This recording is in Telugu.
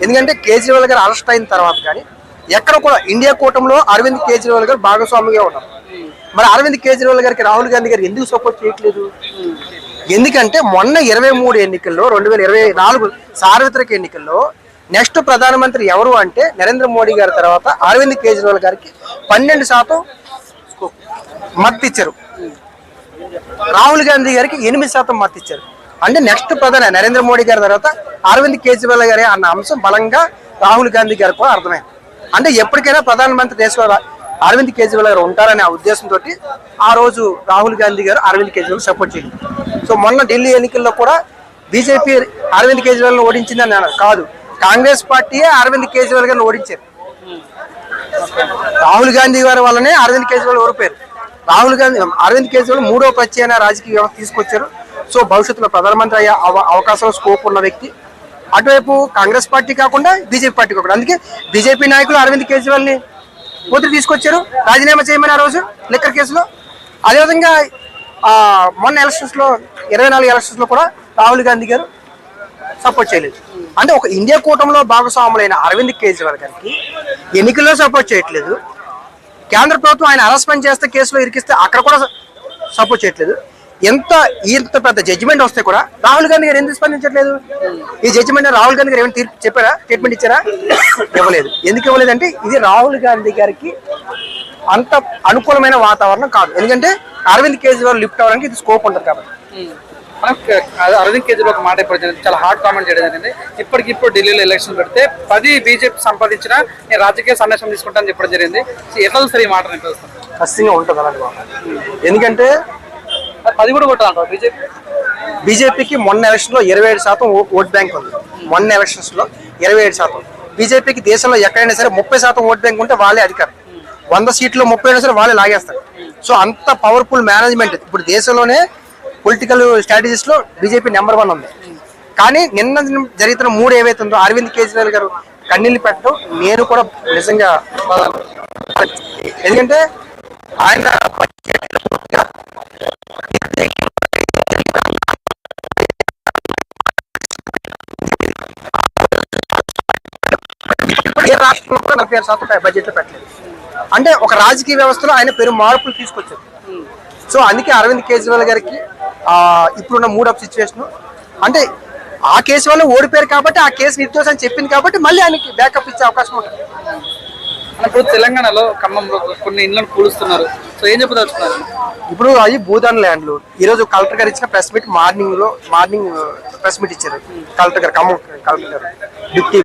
ఎందుకంటే కేజ్రీవాల్ గారు అరెస్ట్ అయిన తర్వాత కానీ ఎక్కడ కూడా ఇండియా కూటమిలో అరవింద్ కేజ్రీవాల్ గారు భాగస్వామిగా ఉన్నారు. మరి అరవింద్ కేజ్రీవాల్ గారికి రాహుల్ గాంధీ గారు ఎందుకు సపోర్ట్ చేయట్లేదు? ఎందుకంటే మొన్న 23 ఎన్నికల్లో 2024 సార్వత్రిక ఎన్నికల్లో నెక్స్ట్ ప్రధానమంత్రి ఎవరు అంటే నరేంద్ర మోడీ గారి తర్వాత అరవింద్ కేజ్రీవాల్ గారికి 12% మద్దతు ఇచ్చారు. రాహుల్ గాంధీ గారికి 8% మద్దతు ఇచ్చారు. అంటే నెక్స్ట్ ప్రధాని నరేంద్ర మోడీ గారి తర్వాత అరవింద్ కేజ్రీవాల్ గారి అన్న అంశం బలంగా రాహుల్ గాంధీ గారికి కూడా అర్థమైంది. అంటే ఎప్పటికైనా ప్రధానమంత్రి దేశంలో అరవింద్ కేజ్రీవాల్ గారు ఉంటారనే ఉద్దేశంతో ఆ రోజు రాహుల్ గాంధీ గారు అరవింద్ కేజ్రీవాల్ సపోర్ట్ చేయండి. సో మొన్న ఢిల్లీ ఎన్నికల్లో కూడా బీజేపీ అరవింద్ కేజ్రీవాల్ ఓడించిందని కాదు, కాంగ్రెస్ పార్టీయే అరవింద్ కేజ్రీవాల్ గారిని ఓడించారు. రాహుల్ గాంధీ గారి వల్లనే అరవింద్ కేజ్రీవాల్ ఓడిపోయారు. అరవింద్ కేజ్రీవాల్ 3వ ప్రత్యామ్నాయ రాజకీయ వ్యవస్థ తీసుకొచ్చారు. సో భవిష్యత్తులో ప్రధానమంత్రి అయ్యే అవకాశం స్కోప్ ఉన్న వ్యక్తి. అటువైపు కాంగ్రెస్ పార్టీ కాకుండా బీజేపీ పార్టీ కాకుండా, అందుకే బీజేపీ నాయకులు అరవింద్ కేజ్రీవాల్ ని ఒత్తిడి తీసుకొచ్చారు రాజీనామా చేయమని ఆ రోజు లిక్కర్ కేసులో. అదేవిధంగా మొన్న ఎలక్షన్స్ లో 24 ఎలక్షన్స్ లో కూడా రాహుల్ గాంధీ గారు సపోర్ట్ చేయలేదు. అంటే ఒక ఇండియా కూటమిలో భాగస్వాములైన అరవింద్ కేజ్రీవాల్ గారికి ఎన్నికల్లో సపోర్ట్ చేయట్లేదు. కేంద్ర ప్రభుత్వం ఆయన హరాస్మెంట్ చేస్తే కేసులో ఇరికిస్తే అక్కడ కూడా సపోర్ట్ చేయట్లేదు. ఇంత పెద్ద జడ్జిమెంట్ వస్తే కూడా రాహుల్ గాంధీ గారు ఎందుకు స్పందించట్లేదు? ఈ జడ్జిమెంట్ రాహుల్ గాంధీ గారు ఏమైనా తీర్పు చెప్పారా? స్టేట్మెంట్ ఇచ్చారా? ఇవ్వలేదు. ఎందుకు ఇవ్వలేదంటే ఇది రాహుల్ గాంధీ గారికి అంత అనుకూలమైన వాతావరణం కాదు. ఎందుకంటే అరవింద్ కేజ్రీవాల్ లిఫ్ట్ అవ్వడానికి ఇది స్కోప్ ఉంటుంది కాబట్టి. అరవింద్ కేజ్రీవాల్ ఒక మాట ఇప్పుడు చాలా హార్డ్ కామెంట్ చేయడం జరిగింది. ఇప్పటికిప్పుడు ఢిల్లీలో ఎలక్షన్ పెడితే 10 బీజేపీ సంపాదించినా నేను రాజకీయ సన్యాసం తీసుకుంటానని చెప్పడం జరిగింది. ఎట్లా చూస్తారు ఈ మాట? ఖచ్చితంగా ఉంటుంది అలాంటి మాట. ఎందుకంటే 10 కూడా కొట్టాలంటారు బీజేపీకి మొన్న ఎలక్షన్ లో 27% ఓట్ బ్యాంక్ ఉంది. మొన్న ఎలక్షన్స్ లో 27%. బీజేపీకి దేశంలో ఎక్కడైనా సరే 30% ఓట్ బ్యాంక్ ఉంటే వాళ్ళే అధికారం. 100 సీట్లు 30 అయినా సరే వాళ్ళే లాగేస్తారు. సో అంత పవర్ఫుల్ మేనేజ్మెంట్ ఇప్పుడు దేశంలోనే పొలిటికల్ స్ట్రాటజీస్ లో బీజేపీ నెంబర్ 1 ఉంది. కానీ నిన్న జరుగుతున్న 3 ఏవైతుందో అరవింద్ కేజ్రీవాల్ గారు కన్నీళ్ళు పెట్టడం నేను కూడా నిజంగా, ఎందుకంటే ఆయన ఏ రాష్ట్రంలో కూడా 46% బడ్జెట్ లో పెట్టలేదు. అంటే ఒక రాజకీయ వ్యవస్థలో ఆయన పెరు మార్పులు తీసుకొచ్చారు. సో అందుకే అరవింద్ కేజ్రీవాల్ గారికి ఇప్పుడున్న మూడ్ ఆఫ్ సిచ్యువేషన్ అంటే ఆ కేసు వల్ల ఓడిపోయారు కాబట్టి ఆ కేసు నిర్దోషం అని చెప్పింది కాబట్టి మళ్ళీ ఆయనకి బ్యాకప్ ఇచ్చే అవకాశం ఉంటుంది. ఇప్పుడు తెలంగాణలో ఖమ్మంలో కొన్ని ఇళ్లను కూలుస్తున్నారు. సో ఏం చెప్పదలుచుకున్నారు? ఇప్పుడు అవి భూదాన్ ల్యాండ్లు. ఈరోజు కలెక్టర్ గారు ఇచ్చిన press meet morning press meet ఇచ్చారు కలెక్టర్ గారు, ఖమ్మం కలెక్టర్ గారు డిప్యూటీ